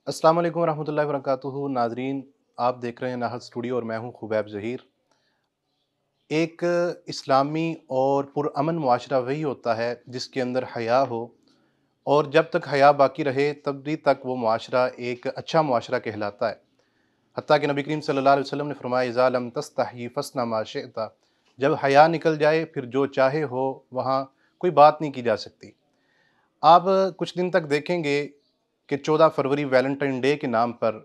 अस्सलाम वालेकुम रहमतुल्लाहि व बरकातुहू। नाजरीन, आप देख रहे हैं नाहद स्टूडियो और मैं हूं खुबैब ज़हीर। एक इस्लामी और पुरअमन मुआशरा वही होता है जिसके अंदर हया हो, और जब तक हया बाकी रहे तभी तक वो मुआशरा एक अच्छा मुआशरा कहलाता है। हत्ता कि नबी करीम सल्लल्लाहु अलैहि वसल्लम ने फरमाया, इज़ा लम तस्तही फस्ना मा शिअता। जब हया निकल जाए फिर जो चाहे हो वहाँ कोई बात नहीं की जा सकती। आप कुछ दिन तक देखेंगे कि 14 फरवरी वैलेंटाइन डे के नाम पर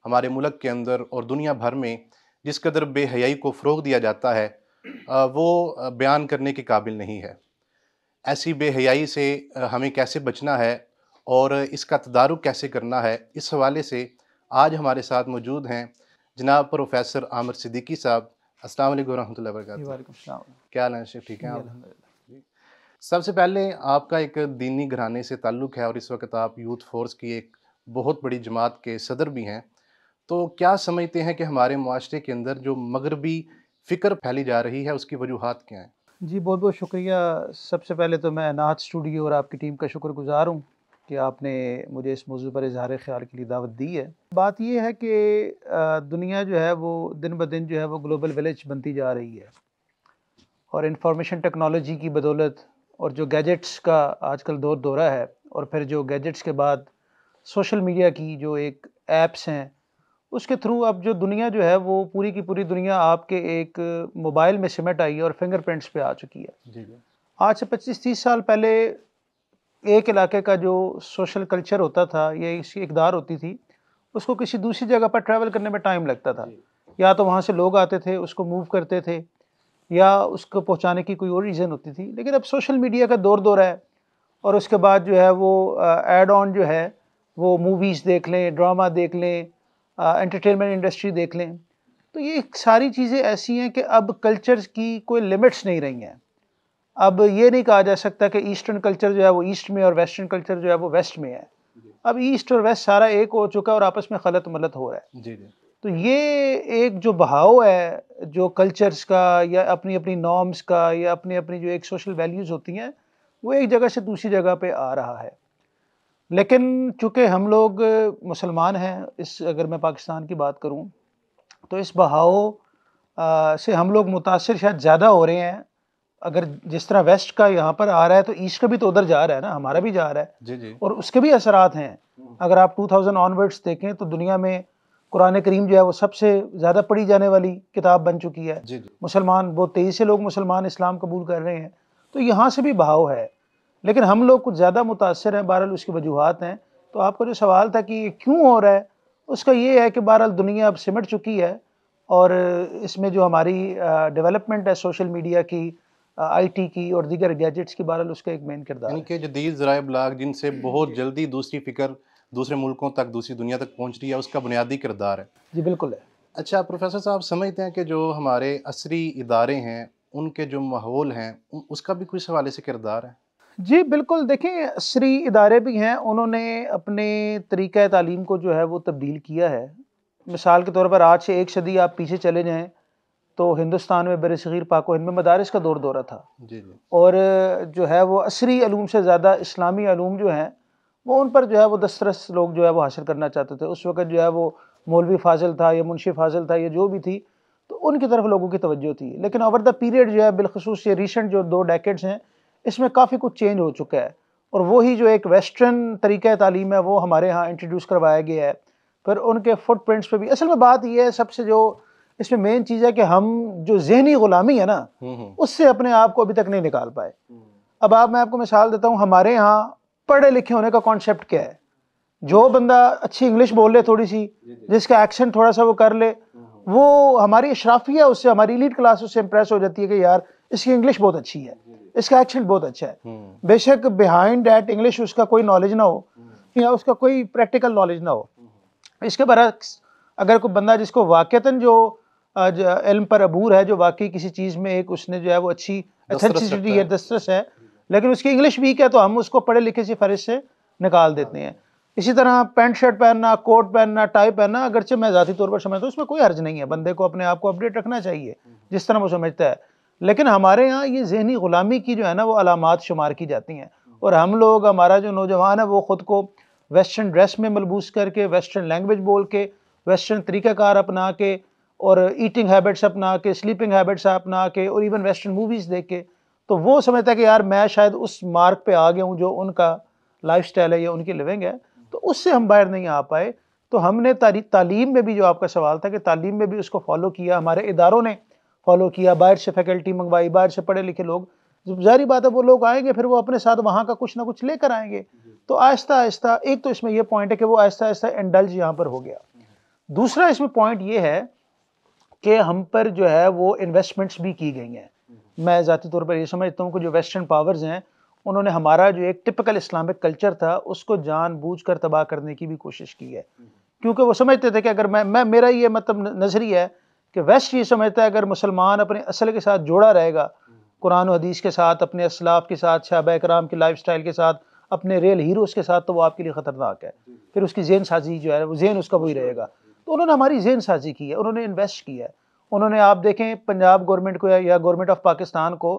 हमारे मुल्क के अंदर और दुनिया भर में जिस कदर बेहयाई को फ़रोग़ दिया जाता है, वो बयान करने के काबिल नहीं है। ऐसी बेहयाई से हमें कैसे बचना है और इसका तदारुक कैसे करना है, इस हवाले से आज हमारे साथ मौजूद हैं जनाब प्रोफ़ेसर आमिर सिद्दीकी साहब। अस्सलाम वालेकुम रहमतुल्लाहि व जी, बरकातुहू। वालेकुम सलाम। क्या हाल है शेफ़, ठीक हैं जी, आप? अल्हम्दुलिल्लाह। जी। सबसे पहले आपका एक दीनी घराने से ताल्लुक़ है और इस वक़्त आप यूथ फ़ोर्स की एक बहुत बड़ी जमात के सदर भी हैं। तो क्या समझते हैं कि हमारे मुआशरे के अंदर जो मग़रबी फ़िक्र फैली जा रही है, उसकी वजूहात क्या हैं? जी, बहुत-बहुत शुक्रिया। सबसे पहले तो मैं नात स्टूडियो और आपकी टीम का शुक्रगुज़ार हूँ कि आपने मुझे इस मौज़ू पर इज़हार ख़्याल के लिए दावत दी है। बात ये है कि दुनिया जो है वो दिन-ब-दिन जो है वो ग्लोबल विलेज बनती जा रही है और इन्फॉर्मेशन टेक्नोलॉजी की बदौलत और जो गैजेट्स का आजकल दौर-दौरा है और फिर जो गैजेट्स के बाद सोशल मीडिया की जो एक ऐप्स हैं, उसके थ्रू अब जो दुनिया जो है वो पूरी की पूरी दुनिया आपके एक मोबाइल में सिमट आई है और फिंगरप्रिंट्स पे आ चुकी है। जी, जी। आज से 25-30 साल पहले एक इलाके का जो सोशल कल्चर होता था या इसकी इक़दार होती थी, उसको किसी दूसरी जगह पर ट्रैवल करने में टाइम लगता था। जी। या तो वहाँ से लोग आते थे, उसको मूव करते थे या उसको पहुँचाने की कोई और रीज़न होती थी। लेकिन अब सोशल मीडिया का दौर है और उसके बाद जो है वो ऐड ऑन जो है, वो मूवीज़ देख लें, ड्रामा देख लें, एंटरटेनमेंट इंडस्ट्री देख लें। तो ये सारी चीज़ें ऐसी हैं कि अब कल्चर्स की कोई लिमिट्स नहीं रही हैं। अब ये नहीं कहा जा सकता कि ईस्टर्न कल्चर जो है वो ईस्ट में और वेस्टर्न कल्चर जो है वो वेस्ट में है। जी। अब ईस्ट और वेस्ट सारा एक हो चुका है और आपस में खलत-मलत हो रहा है। जी, जी। तो ये एक जो बहाव है, जो कल्चर्स का या अपनी-अपनी नॉर्म्स का या अपनी-अपनी जो एक सोशल वैल्यूज़ होती हैं, वो एक जगह से दूसरी जगह पे आ रहा है। लेकिन चूँकि हम लोग मुसलमान हैं, इस अगर मैं पाकिस्तान की बात करूँ, तो इस बहाव से हम लोग मुतासिर शायद ज़्यादा हो रहे हैं। अगर जिस तरह वेस्ट का यहाँ पर आ रहा है, तो ईस्ट का भी तो उधर जा रहा है ना, हमारा भी जा रहा है जी, जी। और उसके भी असरात हैं। अगर आप 2000 ऑनवर्ड्स देखें, तो दुनिया में कुरान करीम जो है वो सबसे ज़्यादा पढ़ी जाने वाली किताब बन चुकी है। जी, जी। मुसलमान बहुत तेज़ी से लोग मुसलमान इस्लाम कबूल कर रहे हैं, तो यहाँ से भी बहाव है। लेकिन हम लोग कुछ ज़्यादा मुतासिर हैं, बहरहाल उसकी वजूहात हैं। तो आपका जो सवाल था कि ये क्यों हो रहा है, उसका ये है कि बहरहाल दुनिया अब सिमट चुकी है और इसमें जो हमारी डेवलपमेंट है सोशल मीडिया की, आईटी की और दीगर गैजेट्स की, बहरहाल उसका एक मेन किरदार यानी है। कि जदीद ज़राए-इब्लाग जिनसे बहुत जल्दी दूसरी फ़िक्र दूसरे मुल्कों तक, दूसरी दुनिया तक पहुँच रही है, उसका बुनियादी किरदार है। जी, बिल्कुल है। अच्छा प्रोफ़ेसर साहब, समझते हैं कि जो हमारे असरी इदारे हैं, उनके जो माहौल हैं, उसका भी कुछ हवाले से किरदार है? जी, बिल्कुल, देखिए असरी इदारे भी हैं, उन्होंने अपने तरीक़ा तालीम को जो है वो तब्दील किया है। मिसाल के तौर पर आज से 1 सदी आप पीछे चले जाएँ, तो हिंदुस्तान में बरसग़ीर पाक-व-हिंद में मदारिस का दौर-दौरा था जी, जी। और जो है वो असरी इल्म से ज़्यादा इस्लामी इल्म जो हैं, वो उन पर जो है वो दस्तरस लोग जो है वो हासिल करना चाहते थे। उस वक़्त जो है वो मौलवी फ़ाज़िल था या मुंशी फ़ाज़िल था या जो भी थी, तो उनकी तरफ लोगों की तवज्जो थी। लेकिन ओवर द पीरियड जो है, बिलख़ुसूस ये रीसेंट जो 2 डेकेड्स हैं, इसमें काफ़ी कुछ चेंज हो चुका है और वही जो एक वेस्टर्न तरीक़ा तालीम है, वो हमारे यहाँ इंट्रोड्यूस करवाया गया है। फिर उनके फुटप्रिंट्स पे भी असल में बात ये है, सबसे जो इसमें मेन चीज़ है कि हम जो ज़हनी ग़ुलामी है ना, हुँ, हुँ। उससे अपने आप को अभी तक नहीं निकाल पाए। हुँ। अब मैं आपको मिसाल देता हूँ, हमारे यहाँ पढ़े-लिखे होने का कॉन्सेप्ट क्या है? जो बंदा अच्छी इंग्लिश बोल ले थोड़ी-सी, जी, जी। जिसका एक्सेंट थोड़ा-सा वो कर ले, हुँ, हुँ। वो हमारी अशराफिया उससे, हमारी एलीट क्लास उससे इम्प्रेस हो जाती है कि यार इसकी इंग्लिश बहुत अच्छी है, जी, जी। इसका एक्सेंट बहुत अच्छा है। हुँ, बेशक बिहाइंड दैट इंग्लिश उसका कोई नॉलेज ना हो हुँ, या उसका कोई प्रैक्टिकल नॉलेज ना हो। हुँ, इसके बरअक्स अगर कोई बंदा जिसको वाक़ईतन जो इल्म पर अबूर है, जो वाक़ई किसी चीज़ में एक उसने जो है वो अच्छी दस्तरस एथेंटिसिटी रखता है, है। दस्तरस है, लेकिन उसकी इंग्लिश वीक है, तो हम उसको पढ़े-लिखे से फ़हरिस्त से निकाल देते हैं। इसी तरह पैंट शर्ट पहनना, कोट पहनना, टाई पहनना, अगरचे मैं ज़ाती तौर पर समझता हूँ उसमें कोई हर्ज नहीं है, बंदे को अपने आप को अपडेट रखना चाहिए, जिस तरह वो समझता है। लेकिन हमारे यहाँ ये ज़हनी ग़ुलामी की जो है ना वो अलामात शुमार की जाती हैं और हम लोग, हमारा जो नौजवान है, वो ख़ुद को वेस्टर्न ड्रेस में मलबूस करके, वेस्टर्न लैंग्वेज बोल के, वेस्टर्न तरीक़ाकार अपना के और ईटिंग हैबिट्स अपना के, स्लीपिंग हैबिट्स अपना के और इवन वेस्टर्न मूवीज़ देख के, तो वो समझता है कि यार मैं शायद उस मार्क पे आ गया हूँ जो उनका लाइफस्टाइल है या उनकी लिविंग है, तो उससे हम बाहर नहीं आ पाए। तो हमने तालीम में भी, जो आपका सवाल था कि तालीम में भी उसको फॉलो किया, हमारे इदारों ने फॉलो किया, बाहर से फैकल्टी मंगवाई, बाहर से पढ़े लिखे लोग, ज़ाहिर बात है वो लोग आएंगे फिर वो अपने साथ वहाँ का कुछ ना कुछ लेकर आएंगे। तो आहिस्ता आहिस्ता, एक तो इसमें यह पॉइंट है कि वो आहिस्ता आहिस्ता इंडल्ज यहाँ पर हो गया। दूसरा इसमें पॉइंट ये है कि हम पर जो है वो इन्वेस्टमेंट्स भी की गई हैं। मैं ज़ाती तौर पर ये समझता हूँ कि जो वेस्टर्न पावर्स हैं उन्होंने हमारा जो एक टिपिकल इस्लामिक कल्चर था उसको जानबूझकर तबाह करने की भी कोशिश की है, क्योंकि वो समझते थे कि अगर मैं मेरा ये मतलब नज़रिया है कि वेस्ट ये समझता है अगर मुसलमान अपने असल के साथ जोड़ा रहेगा, कुरान और हदीस के साथ, अपने असलाफ के साथ, सहाबा कराम की लाइफस्टाइल के साथ, अपने रियल हीरोज़ के साथ, तो वो आपके लिए ख़तरनाक है। फिर उसकी ज़हन साजी जो है वो ज़हन उसका वही रहेगा। तो उन्होंने हमारी ज़हन साजी की है, उन्होंने इन्वेस्ट किया है। उन्होंने, आप देखें पंजाब गवर्नमेंट को या गवर्नमेंट ऑफ पाकिस्तान को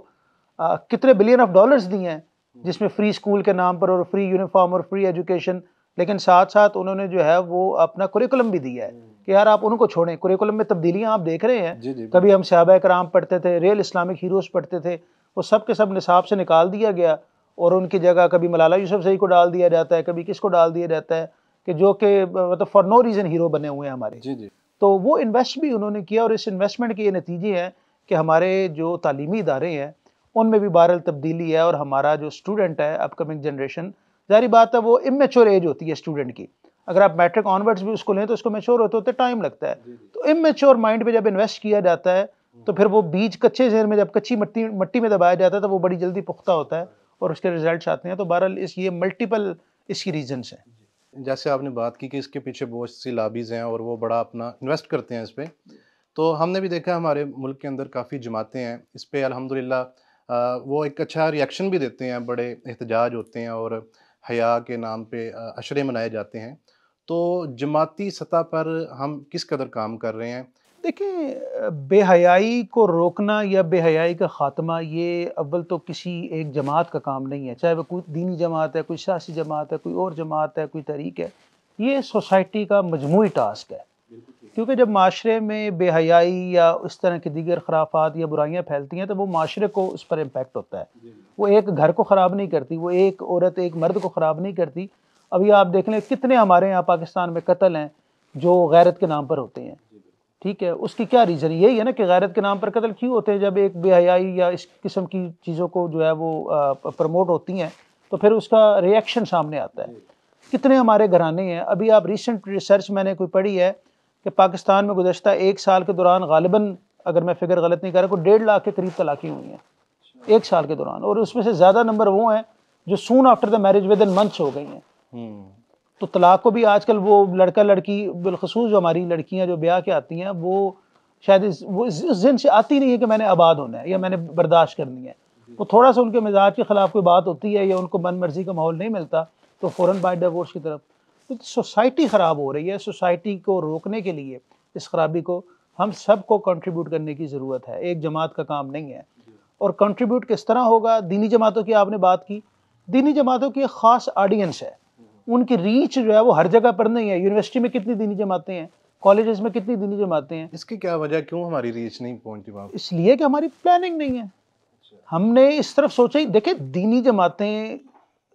कितने बिलियन ऑफ डॉलर्स दिए हैं, जिसमें फ्री स्कूल के नाम पर और फ्री यूनिफॉर्म और फ्री एजुकेशन, लेकिन साथ साथ उन्होंने जो है वो अपना कुरिकुलम भी दिया है कि यार आप उनको छोड़ें। कुरिकुलम में तब्दीलियां आप देख रहे हैं, कभी हम सहाबा कराम पढ़ते थे, रियल इस्लामिक हीरोज़ पढ़ते थे, वो सब के सब निसाब से निकाल दिया गया और उनकी जगह कभी मलाला यूसुफजई को डाल दिया जाता है, कभी किसको डाल दिया जाता है, कि जो कि मतलब फॉर नो रीज़न हीरो बने हुए हैं हमारे। तो वो इन्वेस्ट भी उन्होंने किया और इस इन्वेस्टमेंट के ये नतीजे हैं कि हमारे जो तालीमी इदारे हैं उनमें भी बहरहाल तब्दीली है और हमारा जो स्टूडेंट है, अपकमिंग जनरेशन, ज़ाहिर बात है वो इमेच्योर एज होती है स्टूडेंट की। अगर आप मैट्रिक ऑनवर्ड्स भी उसको लें तो उसको मैच्योर होते होते टाइम लगता है। तो इमेच्योर माइंड पे जब इन्वेस्ट किया जाता है तो फिर वो बीज कच्चे ज़हन में, जब कच्ची मिट्टी में दबाया जाता है तो वो बड़ी जल्दी पुख्ता होता है और उसके रिजल्ट्स आते हैं। तो बहरहाल ये मल्टीपल इसकी रीजंस हैं। जैसे आपने बात की कि इसके पीछे बहुत सी लॉबीज़ हैं और वो बड़ा अपना इन्वेस्ट करते हैं इस पे। तो हमने भी देखा हमारे मुल्क के अंदर काफ़ी जमातें हैं, इस पे अल्हम्दुलिल्लाह वो एक अच्छा रिएक्शन भी देते हैं, बड़े एहतजाज होते हैं और हया के नाम पे अशरे मनाए जाते हैं। तो जमाती सतह पर हम किस कदर काम कर रहे हैं? देखिए, बेहयाई को रोकना या बेहयाई का ख़ात्मा, ये अव्वल तो किसी एक जमात का काम नहीं है, चाहे वो कोई दीनी जमात है, कोई सियासी जमात है, कोई और जमात है, कोई तहरीक है। ये सोसाइटी का मजमूई टास्क है, क्योंकि जब माशरे में बेहयाई या इस तरह की दीगर खराफात या बुराइयाँ फैलती हैं तो वो माशरे को उस पर इम्पैक्ट होता है। वो एक घर को ख़राब नहीं करती, वो एक औरत एक मर्द को ख़राब नहीं करती। अभी आप देख लें कितने हमारे यहाँ पाकिस्तान में कत्ल हैं जो गैरत के नाम पर होते हैं। ठीक है, उसकी क्या रीज़न? यही है ना कि गैरत के नाम पर कत्ल क्यों होते हैं? जब एक बेहयाई या इस किस्म की चीज़ों को जो है वो प्रमोट होती हैं तो फिर उसका रिएक्शन सामने आता है। कितने हमारे घराने हैं, अभी आप रिसेंट रिसर्च मैंने कोई पढ़ी है कि पाकिस्तान में गुज़श्ता 1 साल के दौरान गालिबन, अगर मैं फिगर गलत नहीं कर रहा, कोई 1.5 लाख के करीब तलाक़ी हुई हैं 1 साल के दौरान, और उसमें से ज़्यादा नंबर वो हैं जो soon after the marriage with in months हो गई हैं। तो तलाक को भी आजकल वो लड़का लड़की, बिलखसूस जो हमारी लड़कियां जो ब्याह के आती हैं, वो शायद वो इस जिन से आती नहीं है कि मैंने आबाद होना है या मैंने बर्दाश्त करनी है। वो थोड़ा सा उनके मिजाज के ख़िलाफ़ कोई बात होती है या उनको मन मर्जी का माहौल नहीं मिलता तो फ़ौरन बाय डिवोर्स की तरफ। तो सोसाइटी ख़राब हो रही है। सोसाइटी को रोकने के लिए, इस खराबी को हम सब को कंट्रीब्यूट करने की ज़रूरत है, एक जमात का काम नहीं है। और कंट्रीब्यूट किस तरह होगा? दीनी जमातों की आपने बात की, दीनी जमातों की एक ख़ास ऑडियंस है, उनकी रीच जो है वो हर जगह पर नहीं है। यूनिवर्सिटी में कितनी दीनी जमातें हैं, कॉलेजेस में कितनी दीनी जमातें हैं? इसकी क्या वजह, क्यों हमारी रीच नहीं पहुंचती वहाँ? इसलिए कि हमारी प्लानिंग नहीं है। हमने इस तरफ सोचा ही, देखिए दीनी जमातें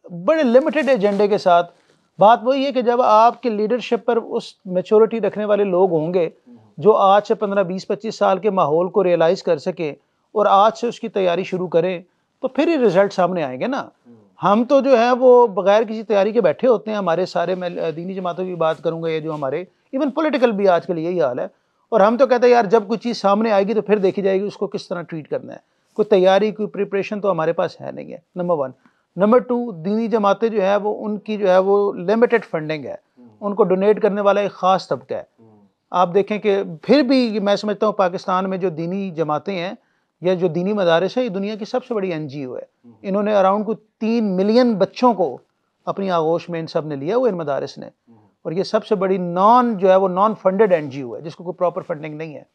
बड़े लिमिटेड एजेंडे के साथ, बात वही है कि जब आपके लीडरशिप पर उस मैच्योरिटी रखने वाले लोग होंगे जो आज से 15, 20, 25 साल के माहौल को रियलाइज़ कर सके और आज से उसकी तैयारी शुरू करें, तो फिर ही रिजल्ट सामने आएंगे ना। हम तो जो है वो बगैर किसी तैयारी के बैठे होते हैं। हमारे सारे, मैं दीनी जमातों की बात करूँगा, ये जो हमारे इवन पॉलिटिकल भी आजकल यही हाल है, और हम तो कहते हैं यार जब कोई चीज़ सामने आएगी तो फिर देखी जाएगी उसको किस तरह ट्रीट करना है। कोई तैयारी, कोई प्रिपरेशन तो हमारे पास है नहीं है, नंबर 1। नंबर 2, दीनी जमातें जो है वो, उनकी जो है वो लिमिटेड फंडिंग है, उनको डोनेट करने वाला एक ख़ास तबका है। आप देखें कि फिर भी मैं समझता हूँ पाकिस्तान में जो दीनी जमातें हैं या जो दीनी मदारिस है, ये दुनिया की सबसे बड़ी NGO है। इन्होंने अराउंड को 3 मिलियन बच्चों को अपनी आगोश में इन सब ने लिया हुआ, इन मदारिस ने, और ये सबसे बड़ी नॉन फंडेड NGO है जिसको कोई प्रॉपर फंडिंग नहीं है।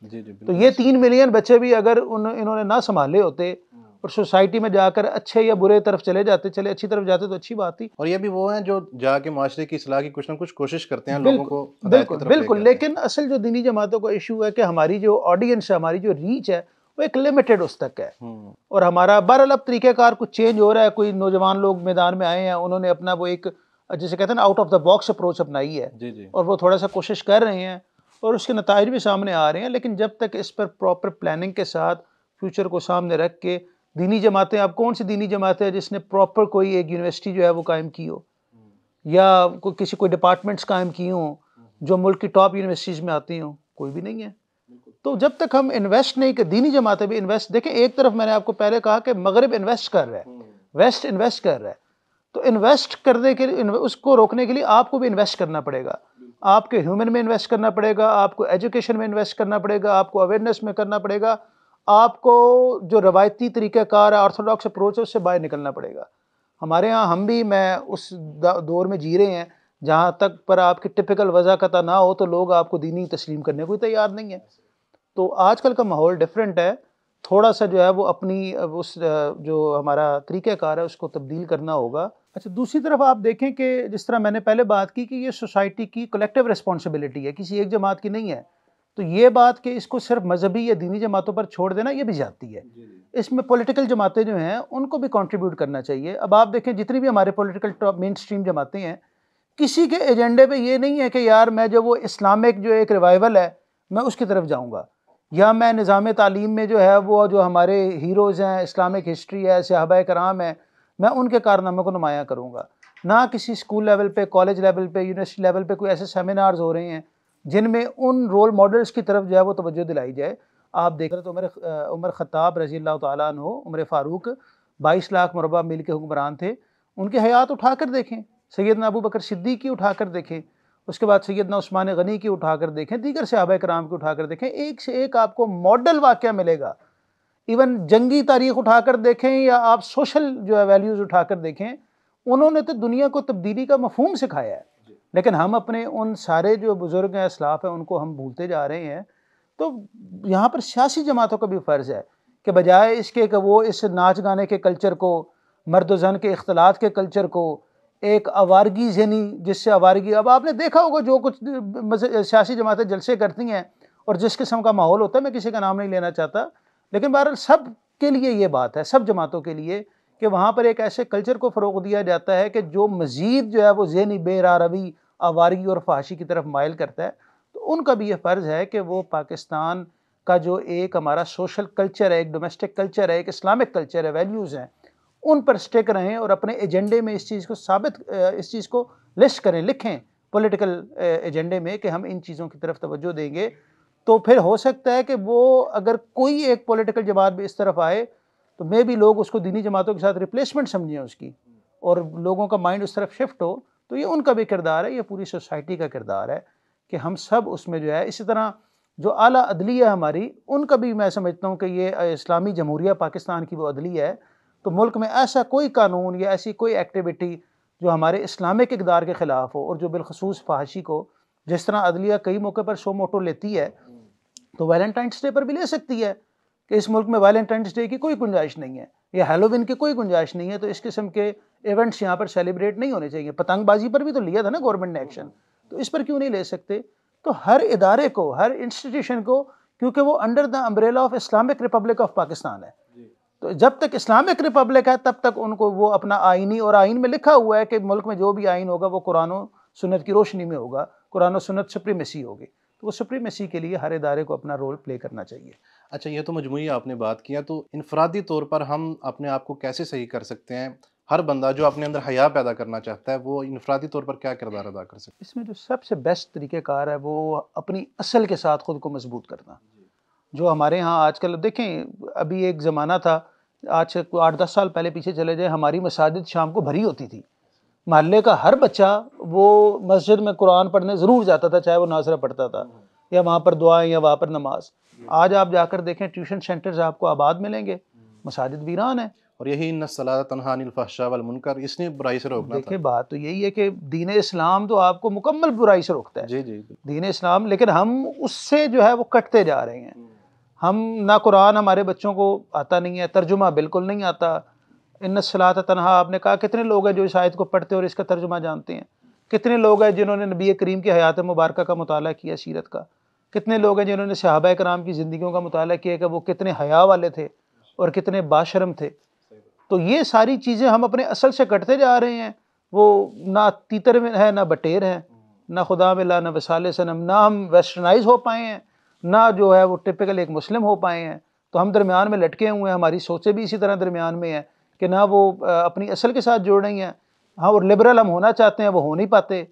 तो ये 3 मिलियन बच्चे भी अगर इन्होंने ना संभाले होते और सोसाइटी में जाकर अच्छे या बुरे तरफ चले जाते, चले अच्छी तरफ जाते तो अच्छी बात थी। और ये भी वो हैं जो जाके माशरे की इस्लाह की कुछ ना कुछ कोशिश करते हैं, लोगों बिल्कुल, को हिदायत की बिल्कुल, तरफ बिल्कुल। लेके आते हैं। लेकिन असल जो दीनी जमातों का इशू है कि हमारी जो ऑडियंस है, हमारी जो रीच है, वो एक लिमिटेड उस तक है। और हमारा बहरहाल अब तरीक़ेकार कुछ चेंज हो रहा है, कोई नौजवान लोग मैदान में आए हैं, उन्होंने अपना वो एक जिसे कहते हैं ना out of the box approach अपनाई है। जी, जी। और वो थोड़ा सा कोशिश कर रहे हैं और उसके नताइज भी सामने आ रहे हैं। लेकिन जब तक इस पर प्रॉपर प्लानिंग के साथ फ्यूचर को सामने रख के दीनी जमातें, अब कौन सी दीनी जमात है जिसने प्रॉपर कोई एक यूनिवर्सिटी जो है वो कायम की हो, या कोई डिपार्टमेंट्स कायम किए हों जो मुल्क की टॉप यूनिवर्सिटीज़ में आती हों? कोई भी नहीं है। तो जब तक हम इन्वेस्ट नहीं कर, दीनी जमातें भी इन्वेस्ट, देखें एक तरफ मैंने आपको पहले कहा कि मगरिब इन्वेस्ट कर रहा है, वेस्ट इन्वेस्ट कर रहा है, तो इन्वेस्ट करने के लिए, उसको रोकने के लिए आपको भी इन्वेस्ट करना पड़ेगा। आपके ह्यूमन में इन्वेस्ट करना पड़ेगा, आपको एजुकेशन में इन्वेस्ट करना पड़ेगा, आपको अवेयरनेस में करना पड़ेगा, आपको जो रवायती तरीक़ाकार है, ऑर्थोडॉक्स अप्रोच है, उससे बाहर निकलना पड़ेगा। हमारे यहाँ हम भी, मैं उस दौर में जी रहे हैं जहाँ तक पर आपकी टिपिकल वज़ाक़त ना हो तो लोग आपको दीनी तस्लीम करने को तैयार नहीं है। तो आजकल का माहौल डिफरेंट है, थोड़ा सा जो है वो अपनी उस जो हमारा तरीक़ाकार है उसको तब्दील करना होगा। अच्छा, दूसरी तरफ आप देखें कि जिस तरह मैंने पहले बात की कि ये सोसाइटी की कलेक्टिव रिस्पॉन्सिबिलिटी है, किसी एक जमात की नहीं है। तो ये बात कि इसको सिर्फ मजहबी या दीनी जमातों पर छोड़ देना, ये भी जाती है। इसमें पॉलिटिकल जमातें जो हैं उनको भी कंट्रीब्यूट करना चाहिए। अब आप देखें जितनी भी हमारे पॉलिटिकल टॉप मेन स्ट्रीम जमातें हैं, किसी के एजेंडे पे ये नहीं है कि यार मैं जो वो इस्लामिक जो एक रिवाइवल है मैं उसकी तरफ जाऊँगा, या मैं निज़ाम तालीम में जो है वो जो हमारे हीरोज़ हैं, इस्लामिक हिस्ट्री है, सहाबाए कराम है, मैं उनके कारनामों को नुमायाँ करूँगा। ना किसी स्कूल लेवल पे, कॉलेज लेवल पे, यूनिवर्सिटी लेवल पे कोई ऐसे सेमिनार्स हो रहे हैं जिनमें उन रोल मॉडल्स की तरफ जो है वो तवज्जो दिलाई जाए। आप देख रहे तो उमर ख़त्ताब रज़ी अल्लाह तआला अन्हु, उमर फ़ारूक 22 लाख मुरबा मील के हुक्मरान थे। उनकी हयात उठाकर देखें, सैयदना अबू बकर सिद्दीक़ की उठाकर देखें, उसके बाद सैयदना उस्मान गनी की उठाकर देखें, दीगर सहाबाए कराम की उठाकर देखें, एक से एक आपको मॉडल वाक़या मिलेगा। इवन जंगी तारीख़ उठाकर देखें या आप सोशल जो है वैल्यूज़ उठाकर देखें, उन्होंने तो दुनिया को तब्दीली का मफ़हूम सिखाया है। लेकिन हम अपने उन सारे जो बुज़ुर्ग हैं, असलाफ़ हैं, उनको हम भूलते जा रहे हैं। तो यहाँ पर सियासी जमातों का भी फ़र्ज़ है कि बजाय इसके कि वो इस नाच गाने के कल्चर को, मर्द ज़न के इख्तिलात के कल्चर को, एक आवारगी ज़हनी, जिससे आवारगी, अब आपने देखा होगा जो कुछ सियासी जमातें जलसे करती हैं और जिस किस्म का माहौल होता है, मैं किसी का नाम नहीं लेना चाहता, लेकिन बहरहाल सब के लिए ये बात है, सब जमातों के लिए, कि वहाँ पर एक ऐसे कल्चर को फ़रोग़ दिया जाता है कि जो मज़ीद जो है वो ज़हनी बेरारवी, आवारगी और फहाशी की तरफ माइल करता है। तो उनका भी ये फ़र्ज़ है कि वो पाकिस्तान का जो एक हमारा सोशल कल्चर है, एक डोमेस्टिक कल्चर है, एक इस्लामिक कल्चर है, वैल्यूज़ हैं, उन पर स्टिक रहें और अपने एजेंडे में इस चीज़ को इस चीज़ को लिस्ट करें, लिखें पॉलिटिकल एजेंडे में कि हम इन चीज़ों की तरफ तवज्जो देंगे। तो फिर हो सकता है कि वो अगर कोई एक पॉलिटिकल जमात भी इस तरफ आए तो मे भी लोग उसको दीनी जमातों के साथ रिप्लेसमेंट समझें उसकी, और लोगों का माइंड उस तरफ शिफ्ट हो। तो ये उनका भी किरदार है, ये पूरी सोसाइटी का किरदार है कि हम सब उसमें जो है, इसी तरह जो आला अदलिया हमारी, उनका भी मैं समझता हूँ कि ये इस्लामी जमहूरिया पाकिस्तान की वो अदलिया है। तो मुल्क में ऐसा कोई कानून या ऐसी कोई एक्टिविटी जो हमारे इस्लामिक इक़दार के ख़िलाफ़ हो, और जो बिलखसूस फहाशी को, जिस तरह अदलिया कई मौके पर शो मोटो लेती है, तो वैलेंटाइंस डे पर भी ले सकती है कि इस मुल्क में वैलेंटाइंस डे की कोई गुंजाइश नहीं है, या हैलोवीन की कोई गुंजाइश नहीं है, तो इस किस्म के इवेंट्स यहाँ पर सेलिब्रेट नहीं होने चाहिए। पतंगबाजी पर भी तो लिया था ना गवर्नमेंट ने एक्शन, तो इस पर क्यों नहीं ले सकते? तो हर इदारे को, हर इंस्टीट्यूशन को, क्योंकि वो under the umbrella of Islamic Republic of Pakistan है, तो जब तक इस्लामिक रिपब्लिक है तब तक उनको वो अपना आईनी, और आइन में लिखा हुआ है कि मुल्क में जो भी आइन होगा वो कुरान और सुन्नत की रोशनी में होगा, कुरान और सुन्नत सुप्रीमेसी होगी। तो वो सुप्रीमेसी के लिए हर इदारे को अपना रोल प्ले करना चाहिए। अच्छा, ये तो मजमूई आपने बात किया, तो इनफरादी तौर पर हम अपने आप को कैसे सही कर सकते हैं? हर बंदा जो अपने अंदर हया पैदा करना चाहता है, वो इनफरादी तौर पर क्या किरदार अदा कर सकता है? इसमें जो सबसे बेस्ट तरीक़ेकार है वो अपनी असल के साथ ख़ुद को मजबूत करना। जो हमारे यहाँ आजकल देखें, अभी एक ज़माना था, आज से 8-10 साल पहले पीछे चले जाए, हमारी मसाजिद शाम को भरी होती थी, मोहल्ले का हर बच्चा वो मस्जिद में कुरान पढ़ने ज़रूर जाता था, चाहे वो नाज़रा पढ़ता था या वहाँ पर दुआएं या वहाँ पर नमाज। आज आप जाकर देखें, ट्यूशन सेंटर्स आपको आबाद मिलेंगे, मसाजिद वीरान है। और यही इन्ना सलात तन्हा अनिल फहशा वल मुनकर, इसने बुराई से रोकना था। देखिए, बात तो यही है कि दीन इस्लाम तो आपको मुकम्मल बुराई से रोकता है, जी जी। दीन इस्लाम, लेकिन हम उससे जो है वो कटते जा रहे हैं। हम ना कुरान हमारे बच्चों को आता नहीं है, तर्जुमा बिल्कुल नहीं आता। इन्न सलात तनहा, आपने कहा कितने लोग हैं जो इस आयत को पढ़ते और इसका तर्जुमा जानते हैं? कितने लोग हैं जिन्होंने नबी करीम की हयात मुबारक का मुताला किया, सीरत का? कितने लोग हैं जिन्होंने सहाबा कराम की ज़िंदगियों का मुताला किया कि वो कितने हया वाले थे और कितने बाशरम थे? तो ये सारी चीज़ें हम अपने असल से कटते जा रहे हैं। वो ना तीतर में है, ना बटेर है, ना खुदा मिला, ना वसाले सनम, ना हम वेस्टर्नाइज हो पाए हैं, ना जो है वो टिपिकल एक मुस्लिम हो पाए हैं। तो हम दरमियान में लटके हुए हैं, हमारी सोचें भी इसी तरह दरमियान में हैं कि ना वो अपनी असल के साथ जुड़ रही हैं। हाँ, और लिबरल हम होना चाहते हैं, वो हो नहीं पाते।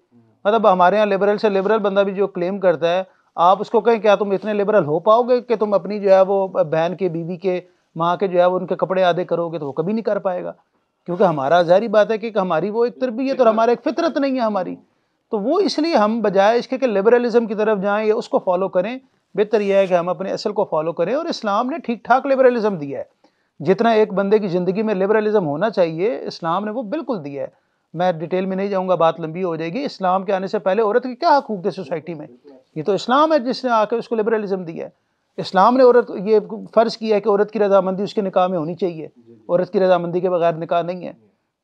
मतलब हमारे यहाँ लिबरल से लिबरल बंदा भी जो क्लेम करता है, आप उसको कहें क्या तुम इतने लिबरल हो पाओगे कि तुम अपनी जो है वो बहन के, बीवी के, माँ के जो है वो उनके कपड़े आधे करोगे? तो वो कभी नहीं कर पाएगा, क्योंकि हमारा ज़ाहिर बात है कि हमारी वो एक तरबियत और हमारा एक फितरत नहीं है हमारी। तो वो इसलिए हम बजाय इसके कि लिबरलिज्म की तरफ जाएं या उसको फॉलो करें, बेहतर यह है कि हम अपने असल को फॉलो करें। और इस्लाम ने ठीक ठाक लिबरलिज्म दिया है, जितना एक बंदे की ज़िंदगी में लिबरलिज्म होना चाहिए इस्लाम ने वो बिल्कुल दिया है। मैं डिटेल में नहीं जाऊँगा, बात लंबी हो जाएगी। इस्लाम के आने से पहले औरत के क्या हकूक़ थे सोसाइटी में? ये तो इस्लाम है जिसने आकर उसको लिबरलिज्म दिया है। इस्लाम ने औरत ये फ़र्ज़ किया है कि औरत की रज़ामंदी उसके निकाह में होनी चाहिए, औरत की रज़ामंदी के बगैर निकाह नहीं है।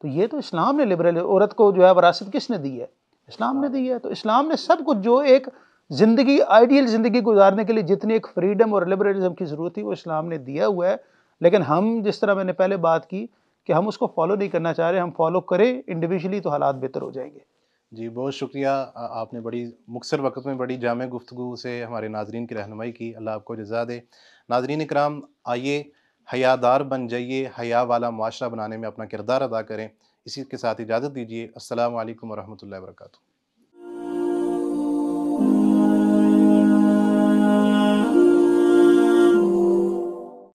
तो ये तो इस्लाम ने लिबरल, औरत को जो है विरासत किसने दी है? इस्लाम ने दी है। तो इस्लाम ने सब कुछ जो एक ज़िंदगी, आइडियल ज़िंदगी गुजारने के लिए जितनी एक फ्रीडम और लिबरलिज्म की ज़रूरत थी, वो इस्लाम ने दिया हुआ है। लेकिन हम, जिस तरह मैंने पहले बात की कि हम उसको फॉलो नहीं करना चाह रहे, हम फॉलो करें इंडिविजुअली तो हालात बेहतर हो जाएंगे। जी, बहुत शुक्रिया। आपने बड़ी मुख्तसर वक़्त में बड़ी जामे गुफ्तगू से हमारे नाज़रीन की रहनुमाई की। अल्लाह आपको जज़ा दे। नाज़रीन इकराम, आइए हयादार बन जाइए, हया वाला मुआशरा बनाने में अपना किरदार अदा करें। इसी के साथ इजाज़त दीजिए। अस्सलामु अलैकुम व रहमतुल्लाहि व बरकातुहू।